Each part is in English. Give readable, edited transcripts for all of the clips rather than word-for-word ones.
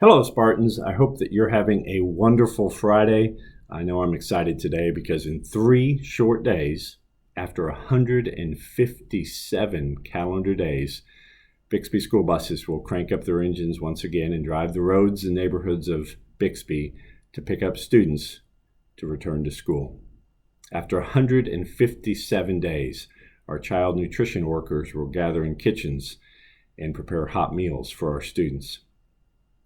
Hello, Spartans. I hope that you're having a wonderful Friday. I know I'm excited today because in 3 short days, after 157 calendar days, Bixby school buses will crank up their engines once again and drive the roads and neighborhoods of Bixby to pick up students to return to school. After 157 days, our child nutrition workers will gather in kitchens and prepare hot meals for our students.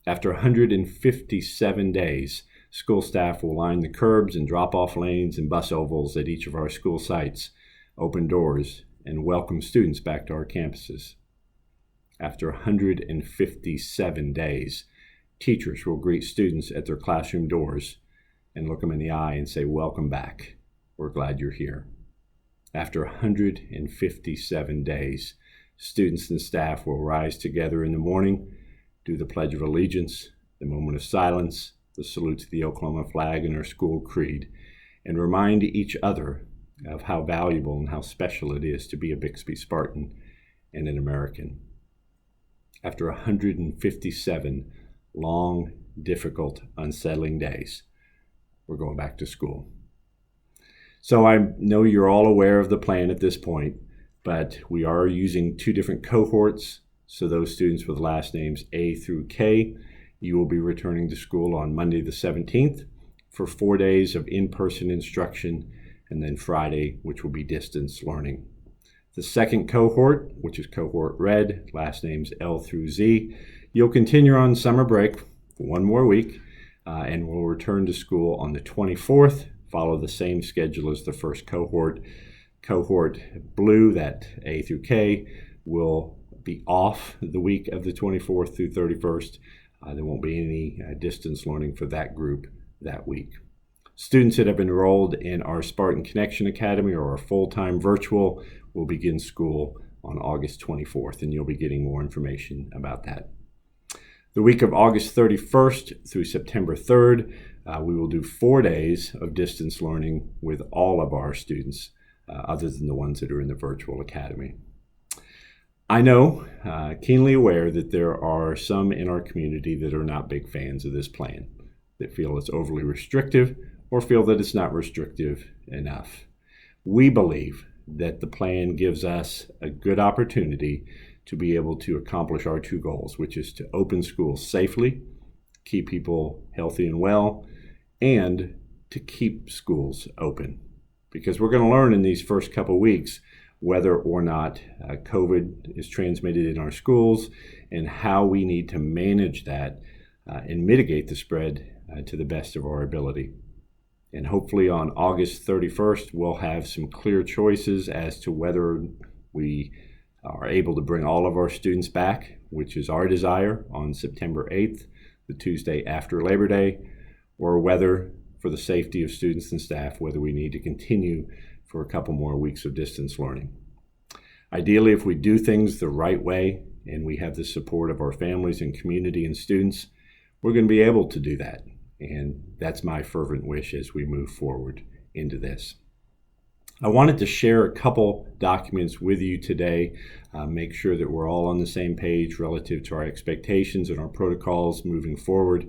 After 157 days, school staff will line the curbs and drop-off lanes and bus ovals at each of our school sites, open doors, and welcome students back to our campuses. After 157 days, teachers will greet students at their classroom doors and look them in the eye and say, "Welcome back. We're glad you're here." After 157 days, students and staff will rise together in the morning, do the Pledge of Allegiance, the moment of silence, the salute to the Oklahoma flag and our school creed, and remind each other of how valuable and how special it is to be a Bixby Spartan and an American. After 157 long, difficult, unsettling days, we're going back to school. So I know you're all aware of the plan at this point, but we are using 2 different cohorts. So those students with last names A through K, you will be returning to school on Monday the 17th for 4 days of in-person instruction, and then Friday, which will be distance learning. The second cohort, which is cohort red, last names L through Z, you'll continue on summer break for 1 more week, and will return to school on the 24th, follow the same schedule as the first cohort. Cohort blue, that A through K, will be off the week of the 24th through 31st. There won't be any distance learning for that group that week. Students that have enrolled in our Spartan Connection Academy or our full-time virtual will begin school on August 24th, and you'll be getting more information about that. The week of August 31st through September 3rd, we will do 4 days of distance learning with all of our students, other than the ones that are in the virtual academy. I know, keenly aware that there are some in our community that are not big fans of this plan, that feel it's overly restrictive or feel that it's not restrictive enough. We believe that the plan gives us a good opportunity to be able to accomplish our 2 goals, which is to open schools safely, keep people healthy and well, and to keep schools open. Because we're going to learn in these first couple weeks whether or not COVID is transmitted in our schools and how we need to manage that and mitigate the spread to the best of our ability. And hopefully on August 31st, we'll have some clear choices as to whether we are able to bring all of our students back, which is our desire, on September 8th, the Tuesday after Labor Day, or whether, for the safety of students and staff, whether we need to continue for a couple more weeks of distance learning. Ideally, if we do things the right way and we have the support of our families and community and students, we're going to be able to do that. And that's my fervent wish as we move forward into this. I wanted to share a couple documents with you today, make sure that we're all on the same page relative to our expectations and our protocols moving forward.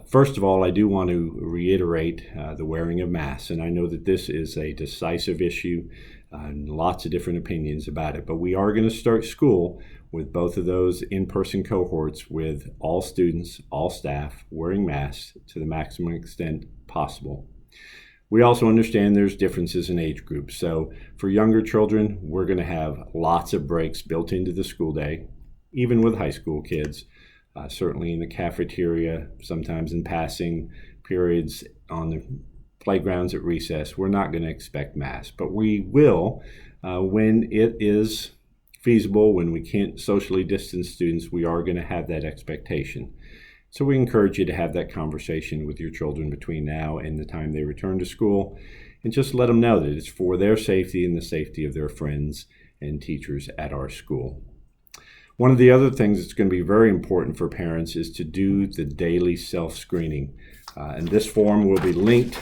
First of all, I do want to reiterate the wearing of masks, and I know that this is a decisive issue and lots of different opinions about it, but we are going to start school with both of those in-person cohorts with all students, all staff wearing masks to the maximum extent possible. We also understand there's differences in age groups, so for younger children, we're going to have lots of breaks built into the school day, even with high school kids. Certainly in the cafeteria, sometimes in passing periods on the playgrounds at recess, we're not going to expect masks. But we will, when it is feasible, when we can't socially distance students, we are going to have that expectation. So we encourage you to have that conversation with your children between now and the time they return to school, and just let them know that it's for their safety and the safety of their friends and teachers at our school. One of the other things that's going to be very important for parents is to do the daily self-screening. And this form will be linked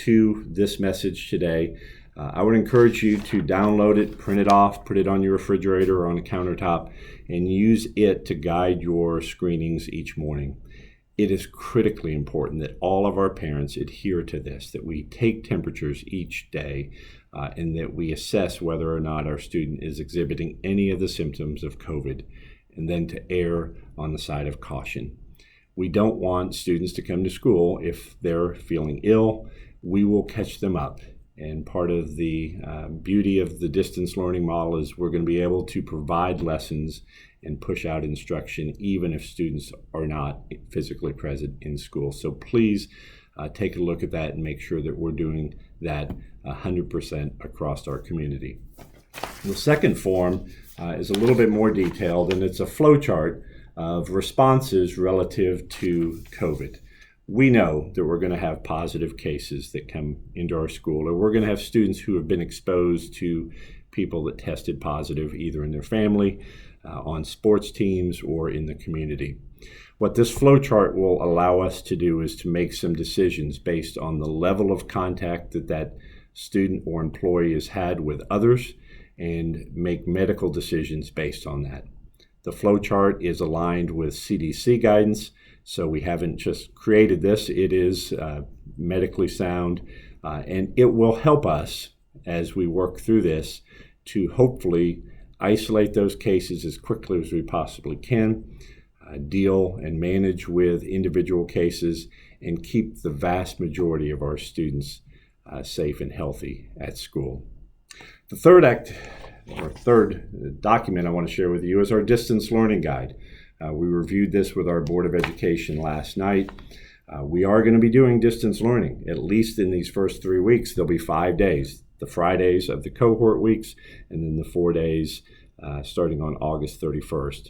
to this message today. I would encourage you to download it, print it off, put it on your refrigerator or on a countertop, and use it to guide your screenings each morning. It is critically important that all of our parents adhere to this, that we take temperatures each day, and that we assess whether or not our student is exhibiting any of the symptoms of COVID, and then to err on the side of caution. We don't want students to come to school if they're feeling ill. We will catch them up. And part of the beauty of the distance learning model is we're going to be able to provide lessons and push out instruction even if students are not physically present in school. So please take a look at that and make sure that we're doing that 100% across our community. The second form is a little bit more detailed, and it's a flow chart of responses relative to COVID. We know that we're going to have positive cases that come into our school, or we're going to have students who have been exposed to people that tested positive either in their family, on sports teams, or in the community. What this flow chart will allow us to do is to make some decisions based on the level of contact that that student or employee has had with others, and make medical decisions based on that. The flow chart is aligned with CDC guidance, so we haven't just created this. It is medically sound, and it will help us as we work through this to hopefully isolate those cases as quickly as we possibly can, deal and manage with individual cases, and keep the vast majority of our students safe and healthy at school. The third document I want to share with you is our distance learning guide. We reviewed this with our Board of Education last night. We are going to be doing distance learning, at least in these first 3 weeks. There'll be 5 days, the Fridays of the cohort weeks, and then the 4 days starting on August 31st.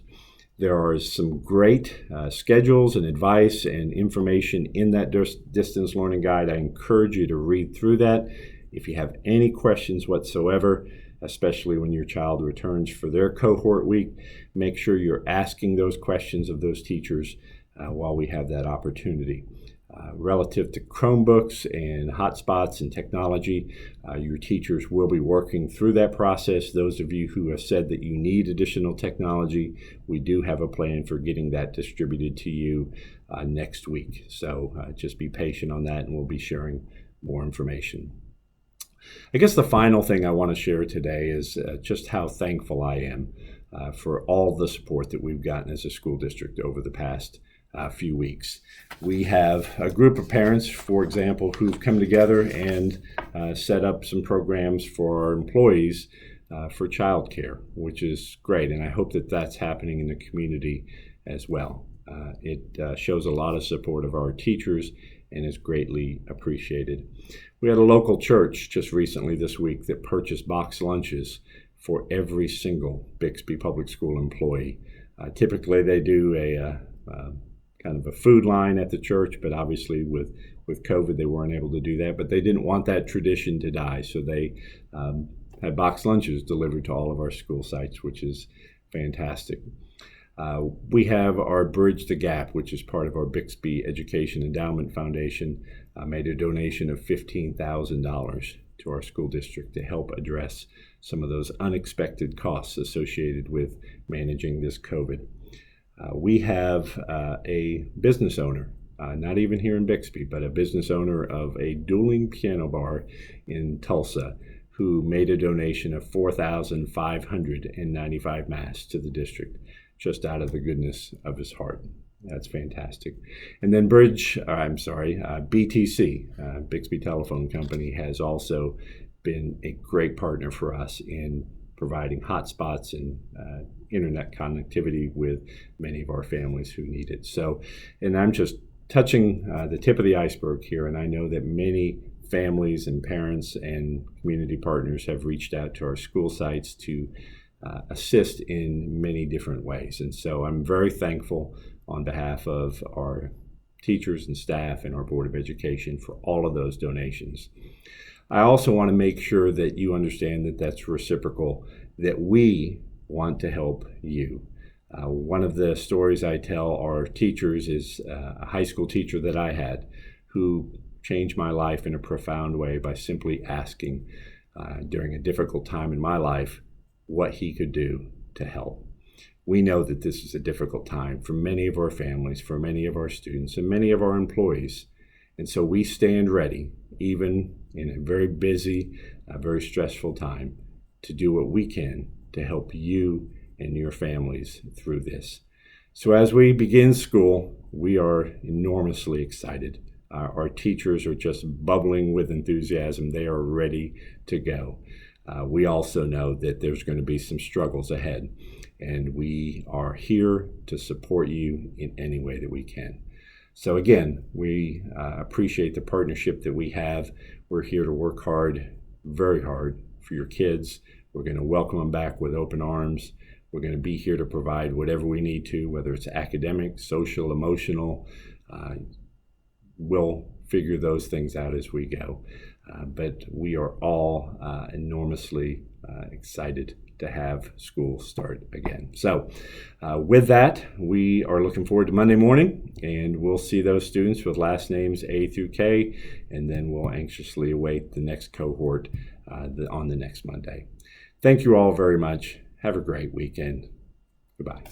There are some great schedules and advice and information in that distance learning guide. I encourage you to read through that. If you have any questions whatsoever, especially when your child returns for their cohort week, make sure you're asking those questions of those teachers while we have that opportunity. Relative to Chromebooks and hotspots and technology, your teachers will be working through that process. Those of you who have said that you need additional technology, we do have a plan for getting that distributed to you next week. So just be patient on that, and we'll be sharing more information. I guess the final thing I want to share today is just how thankful I am for all the support that we've gotten as a school district over the past few weeks. We have a group of parents, for example, who've come together and set up some programs for our employees for childcare, which is great, and I hope that that's happening in the community as well. It shows a lot of support of our teachers and is greatly appreciated. We had a local church just recently this week that purchased box lunches for every single Bixby Public School employee. Typically they do a kind of a food line at the church, but obviously with COVID they weren't able to do that, but they didn't want that tradition to die, so they had box lunches delivered to all of our school sites, which is fantastic. We have our Bridge the Gap, which is part of our Bixby Education Endowment Foundation, made a donation of $15,000 to our school district to help address some of those unexpected costs associated with managing this COVID. We have a business owner, not even here in Bixby, but a business owner of a dueling piano bar in Tulsa, who made a donation of 4,595 masks to the district, just out of the goodness of his heart. That's fantastic. And then BTC, Bixby Telephone Company, has also been a great partner for us in providing hotspots and internet connectivity with many of our families who need it. So, and I'm just touching the tip of the iceberg here, and I know that many families and parents and community partners have reached out to our school sites to assist in many different ways. And so I'm very thankful on behalf of our teachers and staff and our Board of Education for all of those donations. I also want to make sure that you understand that that's reciprocal, that we want to help you. One of the stories I tell our teachers is a high school teacher that I had who changed my life in a profound way by simply asking during a difficult time in my life, what he could do to help. We know that this is a difficult time for many of our families, for many of our students, and many of our employees. And so we stand ready, even in a very busy, very stressful time, to do what we can to help you and your families through this. So as we begin school, we are enormously excited. Our teachers are just bubbling with enthusiasm. They are ready to go. We also know that there's going to be some struggles ahead, and we are here to support you in any way that we can. So again, we appreciate the partnership that we have. We're here to work hard, very hard, for your kids. We're going to welcome them back with open arms. We're going to be here to provide whatever we need to, whether it's academic, social, emotional. We'll figure those things out as we go. But we are all enormously excited to have school start again. So with that, we are looking forward to Monday morning, and we'll see those students with last names A through K, and then we'll anxiously await the next cohort on the next Monday. Thank you all very much. Have a great weekend. Goodbye.